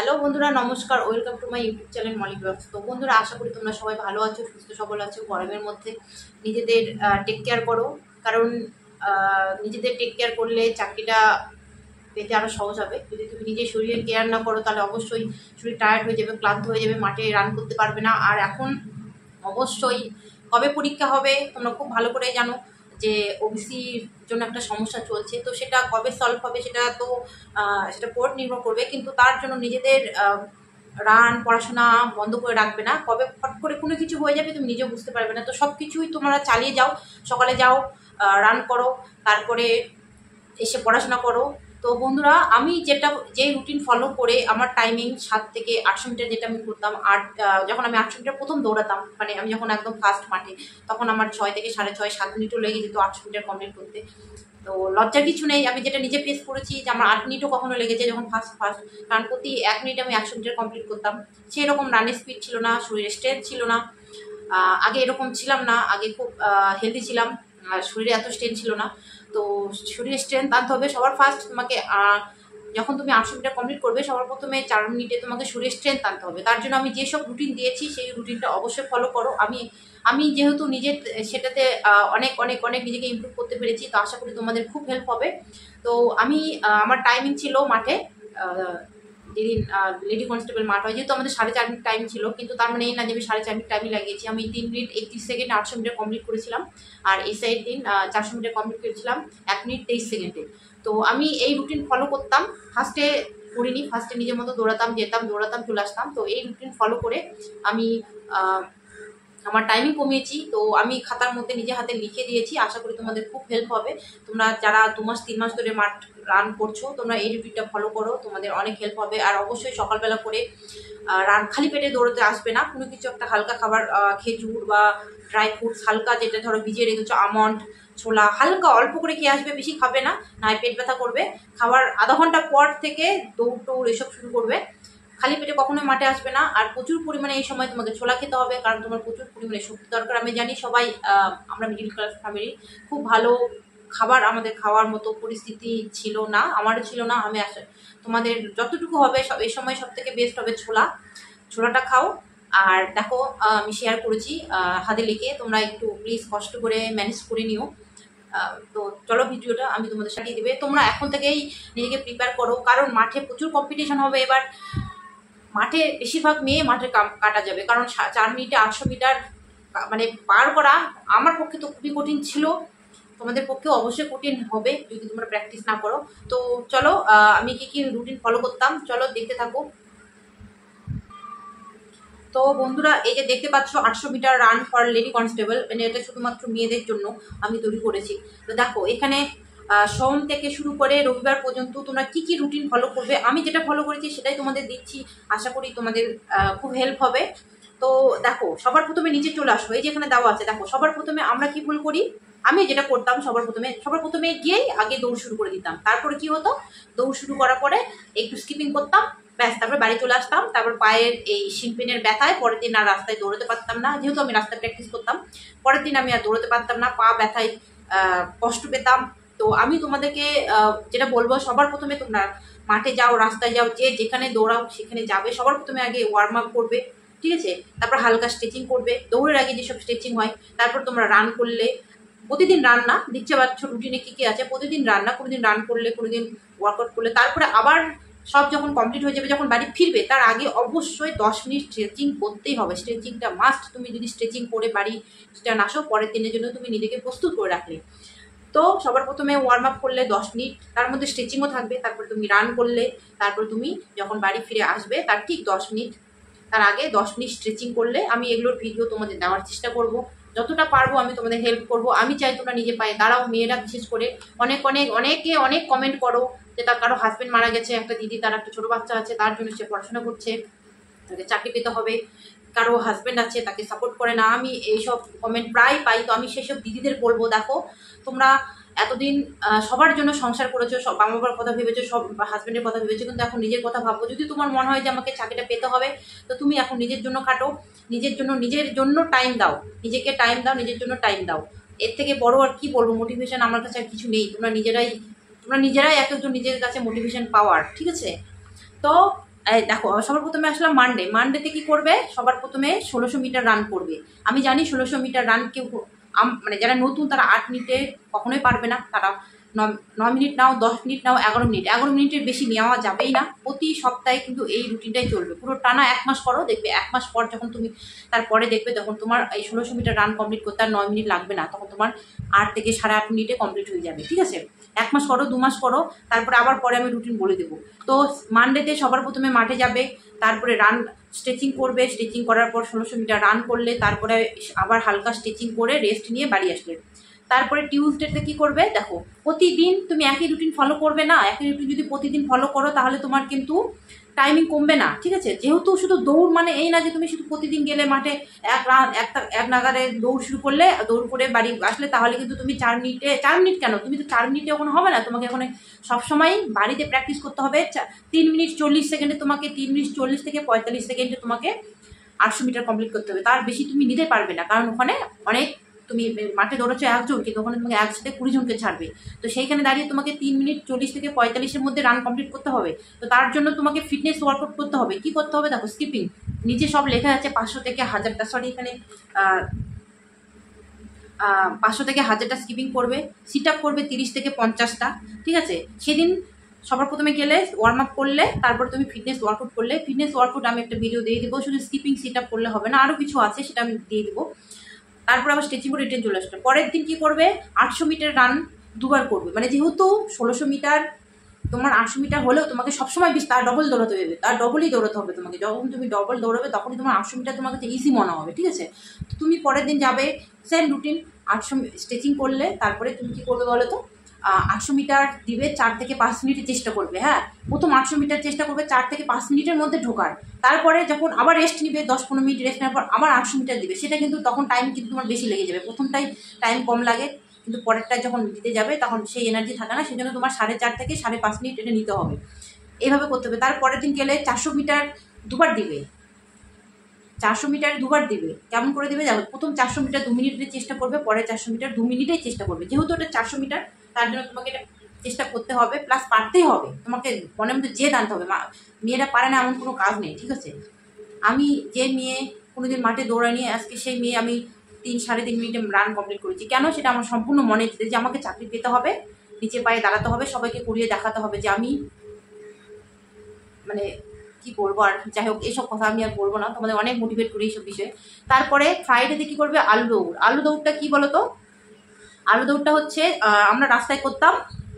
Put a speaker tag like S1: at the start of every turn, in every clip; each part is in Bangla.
S1: হ্যালো বন্ধুরা, নমস্কার। Welcome to my YouTube channel Malik blogs. তো বন্ধুরা, আশা করি তোমরা সবাই ভালো আছো, সুস্থ সবল আছো। গরমের মধ্যে নিজেদের টেক কেয়ার করো, কারণ নিজেদের টেক কেয়ার করলে চাকরিটা পেতে আরও সহজ হবে। যদি তুমি নিজের শরীরের কেয়ার না করো তাহলে অবশ্যই শরীর টায়ার্ড হয়ে যাবে, ক্লান্ত হয়ে যাবে, মাঠে রান করতে পারবে না। আর এখন অবশ্যই কবে পরীক্ষা হবে তোমরা খুব ভালো করে জানো যে ওবিসির জন্য একটা সমস্যা চলছে। তো সেটা কবে সলভ হবে সেটা কোর্ট নির্ভর করবে, কিন্তু তার জন্য নিজেদের রান পড়াশোনা বন্ধ করে রাখবে না। কবে ফট করে কোনো কিছু হয়ে যাবে তুমি নিজেও বুঝতে পারবে না। তো সব কিছুই তোমরা চালিয়ে যাও, সকালে যাও, রান করো, তারপরে এসে পড়াশোনা করো। তো বন্ধুরা, আমি যে রুটিন ফলো করে আমার টাইমিং 7 থেকে 800 মিটার, যেটা আমি করতাম, যখন আমি 800 মিটার প্রথম দৌড়াতাম, মানে আমি যখন একদম ফার্স্ট মাঠে, তখন আমার 6 থেকে 6.5 7 মিনিটও লেগে যেত 800 মিটার কমপ্লিট করতে। তো লজ্জার কিছু নেই, আমি যেটা নিজে ফেস করেছি যে আমার 8 মিনিটও কখনো লেগেছে যখন ফার্স্ট কারণ প্রতি 1 মিনিটে আমি 100 মিটার কমপ্লিট করতাম। সেই রকম রানের স্পিড ছিল না, শরীরের স্ট্রেংথ ছিল না। আগে এরকম ছিলাম না, আগে খুব হেলদি ছিলাম, শরীরে এত স্ট্রেংথ ছিল না। তো শরীরের স্ট্রেংথ আনতে হবে। সবার ফার্স্ট তোমাকে যখন তুমি 800 মিটার কমপ্লিট করবে, সবার প্রথমে 4 মিনিটে তোমাকে শরীরের স্ট্রেংথ আনতে হবে। তার জন্য আমি যেসব রুটিন দিয়েছি সেই রুটিনটা অবশ্যই ফলো করো। আমি যেহেতু নিজের সেটাতে অনেক অনেক অনেক নিজেকে ইমপ্রুভ করতে পেরেছি, তো আশা করি তোমাদের খুব হেল্প হবে। তো আমার টাইমিং ছিল মাঠে, যেদিন লেডি কনস্টেবল মাঠ হয়, যেহেতু আমাদের 4.5 মিনিট টাইম ছিল, কিন্তু তার মানে এই না যে আমি 4.5 মিনিট টাইমই লাগিয়েছি। আমি 3 মিনিট 31 সেকেন্ড 800 মিটার কমপ্লিট করেছিলাম, আর এসআইয়ের দিন 400 মিটার কমপ্লিট করেছিলাম 1 মিনিট 23 সেকেন্ডে। তো আমি এই রুটিন ফলো করতাম। ফার্স্টে করিনি, ফার্স্টে নিজের মতো দৌড়াতাম, যেতাম, দৌড়াতাম, চলে আসতাম। তো এই রুটিন ফলো করে আমি আমার টাইমিং কমিয়েছি। তো আমি খাতার মধ্যে নিজে হাতে লিখে দিয়েছি, আশা করি তোমাদের খুব হেল্প হবে। তোমরা যারা 2 মাস 3 মাস ধরে মাঠ রান করছো, তোমরা এই রুটিনটা ফলো করো, তোমাদের অনেক হেল্প হবে। আর অবশ্যই সকালবেলা করে রান খালি পেটে দৌড়তে আসবে না। কোনো কিছু একটা হালকা খাবার, খেজুর বা ড্রাই ফ্রুটস হালকা, যেটা ধরো ভিজিয়ে রেখেছো, আমন্ড, ছোলা, হালকা অল্প করে খেয়ে আসবে, বেশি খাবে না, নয় পেট ব্যথা করবে। খাবার আধা ঘন্টা পর থেকে দৌড় এসব শুরু করবে। খালি পেটে কখনোই মাঠে আসবে না। আর প্রচুর পরিমাণে এই সময় তোমাকে ছোলা খেতে হবে, কারণ তোমার প্রচুর পরিমাণে শক্তি দরকার। আমি জানি সবাই, আমরা মিডিল ক্লাস ফ্যামিলি, খুব ভালো খাবার আমাদের খাওয়ার মতো পরিস্থিতি ছিল না, আমারও ছিল না। তোমাদের যতটুকু হবে এই সময় সব থেকে বেস্ট হবে ছোলাটা খাও। আর দেখো, আমি শেয়ার করেছি হাতে লিখে, তোমরা একটু প্লিজ কষ্ট করে ম্যানেজ করে নিও। তো চলো, ভিডিওটা আমি তোমাদের সাথে দিবে। তোমরা এখন থেকেই নিজেকে প্রিপেয়ার করো, কারণ মাঠে প্রচুর কম্পিটিশন হবে এবার। মাঠে বেশিরভাগ মেয়ে মাঠে কাটা যাবে, কারণ 4 মিনিটে 800 মিটার মানে পার করা আমার পক্ষে তো খুবই কঠিন ছিল। তোমাদের পক্ষেও অবশ্যই কঠিন হবে যদি তোমরা প্র্যাকটিস না করো। তো চলো, আমি কি রুটিন ফলো করতাম, চলো দেখতে থাকো। তো বন্ধুরা, এই যে দেখতে পাচ্ছ 800 meter run for lady constable, মানে এটা শুধুমাত্র মেয়েদের জন্য আমি তৈরি করেছি। তো দেখো, এখানে সোম থেকে শুরু করে রবিবার পর্যন্ত তোমরা কি রুটিন ফলো করবে, আমি যেটা ফলো করেছি সেটাই তোমাদের দিচ্ছি। আশা করি তোমাদের খুব হেল্প হবে। তো দেখো, সবার প্রথমে নিচে চলে আসো, এই যেখানে দেওয়া আছে দেখো। সবার প্রথমে আমরা কি ভুল করি, আমি যেটা করতাম, সবার প্রথমে গিয়েই আগে দৌড় শুরু করে দিতাম। তারপরে কি হতো, দৌড় শুরু করার পরে একটু স্কিপিং করতাম, ব্যাস, তারপর বাড়ি চলে আসতাম। তারপর পায়ের এই শিনপেনের ব্যথায় পরের দিন আর রাস্তায় দৌড়াতে পারতাম না, যেহেতু আমি রাস্তায় প্র্যাকটিস করতাম। পরের দিন আমি আর দৌড়াতে পারতাম না, পা ব্যথায় কষ্ট পেতাম। তো আমি তোমাদেরকে যেটা বলবো, সবার প্রথমে তোমরা মাঠে যাও, রাস্তায় যাও, যে যেখানে দৌড়াও সেখানে যাবে, সবার প্রথমে আগে ওয়ার্ম আপ করবে, ঠিক আছে? তারপর হালকা স্ট্রেচিং করবে, দৌড়ের আগে যেসব স্ট্রেচিং হয়। তারপর তোমরা রান করলে, প্রতিদিন রান না, দিচ্ছে পাচ্ছ রুটিনে কি আছে, প্রতিদিন রান না, কোনোদিন রান করলে, কোনোদিন ওয়ার্কআউট করলে। তারপরে আবার সব যখন কমপ্লিট হয়ে যাবে, যখন বাড়ি ফিরবে, তার আগে অবশ্যই 10 মিনিট স্ট্রেচিং করতেই হবে। স্ট্রেচিংটা মাস্ট। তুমি যদি স্ট্রেচিং করে বাড়ি রিটার্ন আসো, পরের দিনের জন্য তুমি নিজেকে প্রস্তুত করে রাখলে। তো সবার প্রথমে ওয়ার্ম আপ করলে 10 মিনিট, তার মধ্যে স্ট্রেচিংও থাকবে। তারপরে তুমি রান করলে, তারপর তুমি যখন বাড়ি ফিরে আসবে তার ঠিক 10 মিনিট, তার আগে 10 মিনিট স্ট্রেচিং করলে। আমি এগুলোর ভিডিও তোমাদের দেওয়ার চেষ্টা করব, যতটা পারবো আমি তোমাদের হেল্প করব। আমি চাই তোমরা নিজে পায়ে দাঁড়াও, মেয়েরা বিশেষ করে। অনেকে অনেক কমেন্ট করো যে তার কারো হাজবেন্ড মারা গেছে, একটা দিদি, তার একটা ছোট বাচ্চা আছে, তার জন্য সে পড়াশোনা করছে, তাকে চাকরি পেতে হবে, কারো হাজবেন্ড আছে তাকে সাপোর্ট করে না। আমি এইসব কমেন্ট প্রায় পাই। তো আমি সেসব দিদিদের বলবো, দেখো, তোমরা এতদিন সবার জন্য সংসার করেছো, সব মা বাবার কথা ভেবেছো, সব হাজবেন্ডের কথা ভেবেছো, কিন্তু এখন নিজের কথা ভাবো। যদি তোমার মনে হয় যে আমাকে চাকরিটা পেতে হবে, তো তুমি এখন নিজের জন্য খাটো, নিজের জন্য টাইম দাও, নিজেকে টাইম দাও, নিজের জন্য টাইম দাও। এর থেকে বড় আর কি বলবো, মোটিভেশন আমার কাছে আর কিছু নেই। তোমরা নিজেরাই এক একজন নিজের কাছে মোটিভেশন পাওয়ার, ঠিক আছে? তো দেখো সবার প্রথমে আসলাম মানডেতে কি করবে, সবার প্রথমে 1600 মিটার রান করবে। আমি জানি 1600 মিটার রান কেউ মানে যারা নতুন তারা 8 মিনিটে কখনোই পারবে না, তারা 9 মিনিট নাও, 10 মিনিট নাও, 11 মিনিটের বেশি নেওয়া যাবেই না। প্রতি সপ্তাহে কিন্তু এই রুটিনটাই চলবে, পুরো টানা 1 মাস করো, দেখবে 1 মাস পর যখন তুমি তারপরে দেখবে তখন তোমার এই 1600 মিটার রান কমপ্লিট করতে আর 9 মিনিট লাগবে না, তখন তোমার 8 থেকে 8.5 মিনিটে কমপ্লিট হয়ে যাবে। ঠিক আছে, 1 মাস করো, 2 মাস করো, তারপরে আবার পরে আমি রুটিন বলে দেবো। তো মানডেতে সবার প্রথমে মাঠে যাবে, তারপরে রান স্ট্রেচিং করবে, স্ট্রেচিং করার পর 1600 মিটার রান করলে তারপরে আবার হালকা স্ট্রেচিং করে রেস্ট নিয়ে বাড়ি আসলে। তারপরে টিউসডেতে কি করবে, দেখো প্রতিদিন তুমি একই রুটিন ফলো করবে না। একই রুটিন যদি প্রতিদিন ফলো করো তাহলে তোমার কিন্তু টাইমিং কমবে না। ঠিক আছে, যেহেতু শুধু দৌড় মানে এই না যে তুমি শুধু প্রতিদিন গেলে মাঠে এক নাগারে দৌড় শুরু করলে, দৌড় করে বাড়ি আসলে, তাহলে কিন্তু তুমি 4 মিনিট কেন, তুমি তো 4 মিনিটে ওখানে হবে না। তোমাকে ওখানে সবসময় বাড়িতে প্র্যাকটিস করতে হবে। 3 মিনিট 40 সেকেন্ডে তোমাকে 3 মিনিট 40 থেকে 45 সেকেন্ডে তোমাকে 800 মিটার কমপ্লিট করতে হবে। তার বেশি তুমি নিতে পারবে না, কারণ ওখানে অনেক, তুমি মাঠে দৌড়াচ্ছ একজন, কিন্তু ওখানে তোমাকে একসাথে 20 জনকে ছাড়বে। তো সেইখানে দাঁড়িয়ে তোমাকে 3 মিনিট 40 থেকে 45-এর মধ্যে রান কমপ্লিট করতে হবে। তো তার জন্য তোমাকে ফিটনেস ওয়ার্কআউট করতে হবে। কি করতে হবে দেখো, স্কিপিং, নিচে সব লেখা আছে 500 থেকে 1000টা, সরি এখানে 500 থেকে 1000টা স্কিপিং করবে, সিট আপ করবে 30 থেকে 50টা। ঠিক আছে, সেদিন সবার প্রথমে গেলে ওয়ার্ম আপ করলে, তারপর তুমি ফিটনেস ওয়ার্কআউট করলে। ফিটনেস ওয়ার্কআউট আমি একটা ভিডিও দিয়ে দেবো, শুধু স্কিপিং সিট আপ করলে হবে না, আরও কিছু আছে সেটা আমি দিয়ে দেবো। তারপর আবার স্ট্রেচিং করে রিটার্ন চলে আসবে। পরের দিন কি করবে, 800 মিটার রান দুবার করবে। মানে যেহেতু 1600 মিটার, তোমার 800 মিটার হলেও তোমাকে সবসময় তার ডবল দৌড়াতে হবে, তার ডবলই দৌড়াতে হবে তোমাকে। যখন তুমি ডবল দৌড়াবে তখনই তোমার 800 মিটার তোমার কাছে ইজি মনে হবে। ঠিক আছে, তুমি পরের দিন যাবে সেম রুটিন, 800 স্ট্রেচিং করলে, তারপরে তুমি কি করবে বলো তো, 800 মিটার দিবে 4 থেকে 5 মিনিটের চেষ্টা করবে। হ্যাঁ, প্রথম 800 মিটার চেষ্টা করবে 4 থেকে 5 মিনিটের মধ্যে ঢোকার। তারপরে যখন আবার রেস্ট নিবে 10-15 মিনিট রেস্ট নেওয়ার পর আবার 800 মিটার দিবে। সেটা কিন্তু তখন টাইম কিন্তু তোমার বেশি লেগে যাবে। প্রথমটাই টাইম কম লাগে, কিন্তু পরেরটা যখন দিতে যাবে তখন সেই এনার্জি থাকে না, সেই জন্য তোমার 4.5 থেকে 5.5 মিনিট এটা নিতে হবে। এইভাবে করতে হবে। তারপরের দিন গেলে 400 মিটার দুবার দিবে, 400 মিটার দুবার দিবে। কেমন করে দিবে দেখো, প্রথম 400 মিটার 2 মিনিটের চেষ্টা করবে, পরে 400 মিটার 2 মিনিটেই চেষ্টা করবে। যেহেতু এটা 400 মিটার, তার জন্য তোমাকে এটা চেষ্টা করতে হবে, প্লাস পারতেই হবে, তোমাকে মনের মধ্যে জেদ আনতে হবে। মেয়েরা পারে না এমন কোনো কাজ নেই। ঠিক আছে, আমি যে মেয়ে কোনোদিন মাঠে দৌড়ানি, আজকে সেই মেয়ে আমি 3-3.5 মিনিটে রান কমপ্লিট করেছি। কেন, সেটা আমার সম্পূর্ণ মনে দিতে যে আমাকে চাকরি পেতে হবে, নিচে পায়ে দাঁড়াতে হবে, সবাইকে করিয়ে দেখাতে হবে যে আমি, মানে কি বলবো আর, যাই হোক এইসব কথা আমি আর বলবো না, তোমাদের অনেক মোটিভেট করি এইসব বিষয়ে। তারপরে ফ্রাইডেতে কি করবে, আলু দৌড়। আলু দৌড়টা কি বলতো, আলু দৌড়টা হচ্ছে আমরা রাস্তায় করতাম,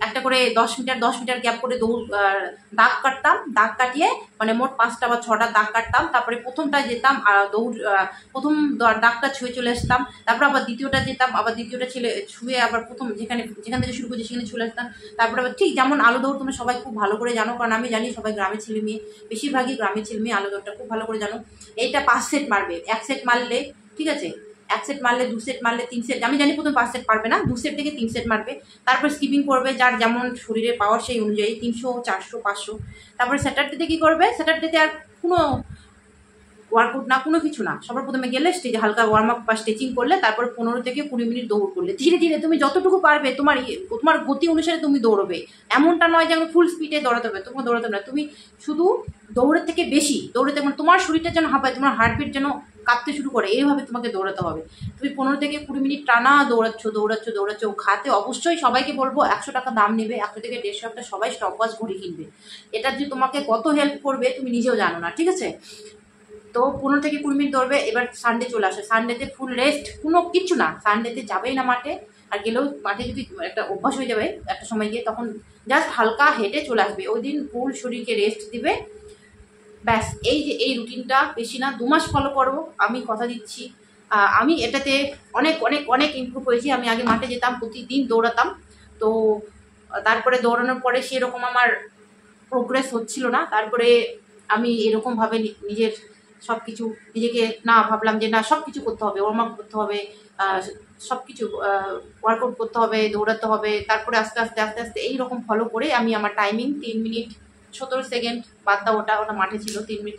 S1: একটা করে 10 মিটার গ্যাপ করে দৌড়, দাগ কাটতাম, দাগ কাটিয়ে মানে মোট 5টা বা 6টা দাগ কাটতাম। তারপরে প্রথমটায় যেতাম, দৌড় প্রথম দাগটা ছুঁয়ে চলে আসতাম, তারপর আবার দ্বিতীয়টা যেতাম, আবার দ্বিতীয়টা ছুঁয়ে আবার প্রথম যেখান থেকে শুরু করছি সেখানে চলে আসতাম। তারপরে আবার ঠিক যেমন আলু দৌড় তোমরা সবাই খুব ভালো করে জানো, কারণ আমি জানি সবাই গ্রামের ছেলে মেয়ে, বেশিরভাগই গ্রামের ছেলে মেয়ে আলু দৌড়টা খুব ভালো করে জানো। এইটা 5 সেট মারবে, 1 সেট মারলে, ঠিক আছে, 1 সেট মারলে, 2 সেট মারলে, 3 সেট, আমি জানি প্রথম 5 সেট পারবে না, 2 সেট থেকে 3 সেট মারবে। তারপর স্কিপিং করবে, যার যেমন শরীরের পাওয়ার সেই অনুযায়ী 300, 400, 500। তারপরে স্যাটারডেতে কি করবে, স্যাটারডেতে আর কোনো ওয়ার্কআউট না, কোনো কিছু না, সবার প্রথমে গেলে স্টেজে হালকা ওয়ার্ম আপ বা স্ট্রেচিং করলে, তারপর 15 থেকে 20 মিনিট দৌড় করলে। ধীরে ধীরে তুমি যতটুকু পারবে, তোমার গতি অনুসারে তুমি দৌড়বে। এমনটা নয় যে আমি ফুল স্পিডে দৌড়াতে হবে, তোমাকে দৌড়াতে হবে না। তুমি শুধু দৌড়ের থেকে বেশি দৌড়াতে, মানে তোমার শরীরটা যেন হাঁপায়, তোমার হার্টবিট যেন কাঁপতে শুরু করে, এইভাবে তোমাকে দৌড়াতে হবে। তুমি 15 থেকে 20 মিনিট টানা দৌড়াচ্ছ। খাতে অবশ্যই সবাইকে বলবো 100 টাকা দাম নেবে, 100 থেকে 150 টাকা সবাই স্টপ ওয়াচ ঘড়ি কিনবে। এটা যে তোমাকে কত হেল্প করবে তুমি নিজেও জানো না। ঠিক আছে, তো 15 থেকে 20 মিনিট দৌড়বে। এবার সানডে চলে আসে, সানডেতে ফুল রেস্ট, কোনো কিছু না, সানডেতে যাবেই না মাঠে। আর গেলেও মাঠে যদি একটা অভ্যাস হয়ে যাবে একটা সময় গিয়ে, তখন জাস্ট হালকা হেঁটে চলে আসবে। ওই দিন ফুল শরীরকে রেস্ট দিবে, ব্যাস। এই যে এই রুটিনটা বেশি না, 2 মাস ফলো করো, আমি কথা দিচ্ছি। আমি এটাতে অনেক অনেক অনেক ইমপ্রুভ হয়েছি। আমি আগে মাঠে যেতাম, প্রতিদিন দৌড়াতাম, তো তারপরে দৌড়ানোর পরে সেরকম আমার প্রোগ্রেস হচ্ছিল না। তারপরে আমি এরকমভাবে নিজের সব কিছু, নিজেকে না ভাবলাম যে না সব কিছু করতে হবে, ওয়ার্ম আপ করতে হবে, সব কিছু ওয়ার্কআউট করতে হবে, দৌড়াতে হবে। তারপরে আস্তে আস্তে এইরকম ফলো করে আমি আমার টাইমিং 3 মিনিট 17 সেকেন্ড, বাদ দাও ওটা মাঠে ছিল, 3 মিনিট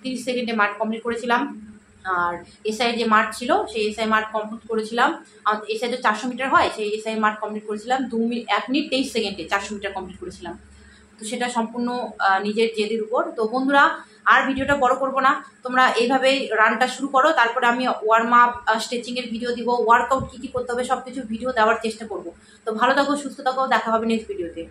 S1: 30 সেকেন্ডে মাঠ কমপ্লিট করেছিলাম। আর এসআই যে মাঠ ছিল সেই এসআই মাঠ কমপ্লিট করেছিলাম। আর এসআই তো 400 মিটার হয়, সেই এসআই মাঠ কমপ্লিট করেছিলাম 1 মিনিট 23 সেকেন্ডে 400 মিটার কমপ্লিট করেছিলাম। তো সেটা সম্পূর্ণ নিজের জেদের উপর। তো বন্ধুরা আর ভিডিওটা বড় করব না, তোমরা এইভাবেই রানটা শুরু করো, তারপরে আমি ওয়ার্ম আপ স্ট্রেচিংয়ের ভিডিও দিব, ওয়ার্কআউট কী কী করতে হবে সব কিছু ভিডিও দেওয়ার চেষ্টা করব। তো ভালো থাকো, সুস্থ থাকো, দেখা হবে নেক্সট ভিডিওতে।